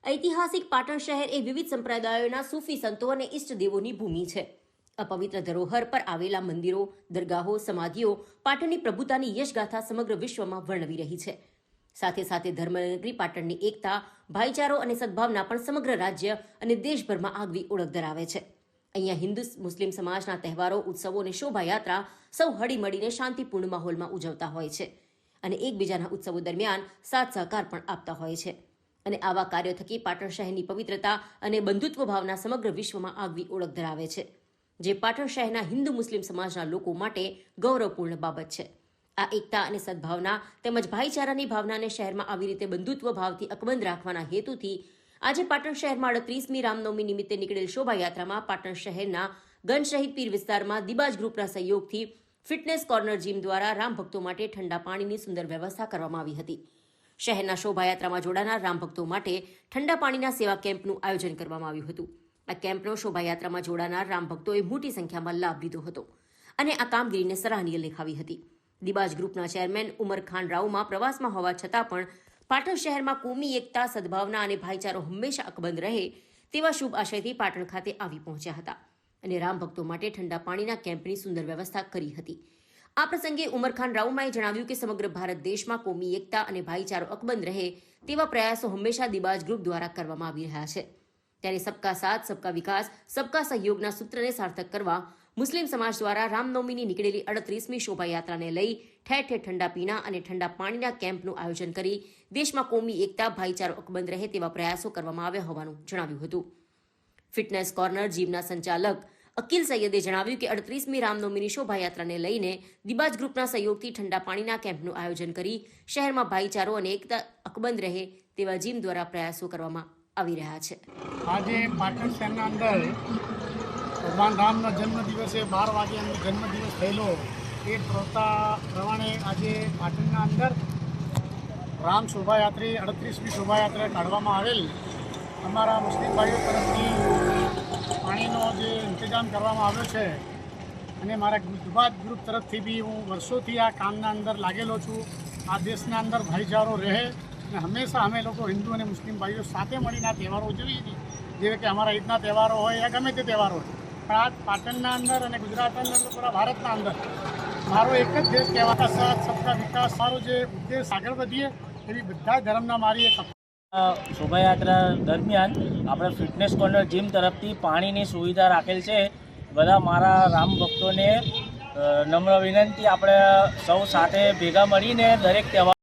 ઐતિહાસિક પાટણ શહેર એ વિવિધ સંપ્રદાયોના સૂફી સંતો અને ઇષ્ટદેવોની ભૂમિ છે. અપવિત્ર ધરોહર પર આવેલા મંદિરો, દરગાહો, સમાધિઓ પાટણની પ્રભુતાની યશગાથા સમગ્ર વિશ્વમાં વર્ણવી રહી છે. સાથે સાથે ધર્મનગરી પાટણની એકતા, ભાઈચારો અને સદભાવના પણ સમગ્ર રાજ્ય અને દેશભરમાં આગવી ઓળખ ધરાવે છે. અહીંયા હિન્દુ મુસ્લિમ સમાજના તહેવારો, ઉત્સવો અને શોભાયાત્રા સૌ હળીમળીને શાંતિપૂર્ણ માહોલમાં ઉજવતા હોય છે અને એકબીજાના ઉત્સવો દરમિયાન સાથ સહકાર પણ આપતા હોય છે. અને આવા કાર્યો થકી પાટણ શહેરની પવિત્રતા અને બંધુત્વ ભાવના સમગ્ર વિશ્વમાં આગવી ઓળખ ધરાવે છે, જે પાટણ શહેરના હિન્દુ મુસ્લિમ સમાજના લોકો માટે ગૌરવપૂર્ણ બાબત છે. આ એકતા અને સદભાવના તેમજ ભાઈચારાની ભાવનાને શહેરમાં આવી રીતે બંધુત્વ ભાવથી અકબંધ રાખવાના હેતુથી આજે પાટણ શહેરમાં 38મી રામનવમી નિમિત્તે નીકળેલ શોભાયાત્રામાં પાટણ શહેરના ગંજ પીર વિસ્તારમાં દિબાજ ગ્રુપના સહયોગથી ફિટનેસ કોર્નર જીમ દ્વારા રામ ભક્તો માટે ઠંડા પાણીની સુંદર વ્યવસ્થા કરવામાં આવી હતી. શહેરના શોભાયાત્રામાં જોડાનાર રામ ભક્તો માટે ઠંડા પાણીના સેવા કેમ્પનું આયોજન કરવામાં આવ્યું હતું. આ કેમ્પનો શોભાયાત્રામાં જોડાનાર રામ ભક્તોએ મોટી સંખ્યામાં લાભ લીધો હતો અને આ કામગીરીને સરાહનીય લેખાવી હતી. દિબાજ ગ્રુપના ચેરમેન ઉમર ખાન રાઉમાં પ્રવાસમાં હોવા છતાં પણ પાટણ શહેરમાં કોમી એકતા, સદભાવના અને ભાઈચારો હંમેશા અકબંધ રહે તેવા શુભ આશયથી પાટણ ખાતે આવી પહોંચ્યા હતા અને રામ ભક્તો માટે ઠંડા પાણીના કેમ્પની સુંદર વ્યવસ્થા કરી હતી. આ પ્રસંગે ઉમર ખાન રાઉમાએ જણાવ્યું કે સમગ્ર ભારત દેશમાં કોમી એકતા અને ભાઈચારો અકબંધ રહે તેવા પ્રયાસો હંમેશા દિબાજ ગ્રુપ દ્વારા કરવામાં આવી રહ્યા છે. ત્યારે સબકા સાથ, સબકા વિકાસ, સબકા સહયોગના સૂત્રને સાર્થક કરવા મુસ્લિમ સમાજ દ્વારા રામનવમીની નીકળેલી 38મી શોભાયાત્રાને લઈ ઠેર ઠેર ઠંડા પીણા અને ઠંડા પાણીના કેમ્પનું આયોજન કરી દેશમાં કોમી એકતા, ભાઈચારો અકબંધ રહે તેવા પ્રયાસો કરવામાં આવ્યા હોવાનું જણાવ્યું હતું. ફિટનેસ કોર્નર જીમના સંચાલક અકીલ સૈયદે જણાવ્યું કે 38મી રામનવમીની શોભાયાત્રાને લઈને દિબાજ ગ્રુપના સહયોગથી ઠંડા પાણીના કેમ્પનું આયોજન કરી શહેરમાં ભાઈચારો અને એકતા અકબંધ રહે તેવા જીમ દ્વારા પ્રયાસો કરવામાં આવી રહ્યા છે. આજે પાટણ શહેરના અંદર ભગવાન રામના જન્મદિવસે 12 વાગે એમનો જન્મદિવસ થયેલો એ પ્રમાણે આજે પાટણના અંદર રામ શોભાયાત્રી 38મી શોભાયાત્રા કાઢવામાં આવેલ. અમારા મુસ્લિમ ભાઈઓ તરફથી પાણીનો જે ઇંતજામ કરવામાં આવ્યો છે અને મારા દિબાજ ગ્રુપ તરફથી બી હું વર્ષોથી આ કામના અંદર લાગેલો છું. આ દેશના અંદર ભાઈચારો રહે અને હંમેશા અમે લોકો હિન્દુ અને મુસ્લિમ ભાઈઓ સાથે મળીને આ તહેવારો ઉજવીએ છીએ. જેવી કે અમારા ઈદના તહેવારો હોય યા ગમે તે તહેવારો હોય, પણ આ પાટણના અંદર અને ગુજરાતના અંદર, પૂરા ભારતના અંદર મારો એક જ દેશ કહેવાતા સાથ સબકા વિકાસ, મારો જે ઉદ્દેશ આગળ વધીએ એવી બધા ધર્મના મારી એક શોભાયાત્રા દરમિયાન આપણે ફિટનેસ કોર્નર જીમ તરફથી પાણીની સુવિધા રાખેલ છે. બધા મારા રામ ભક્તોને નમ્ર વિનંતી, આપણે સૌ સાથે ભેગા મળીને દરેક તહેવાર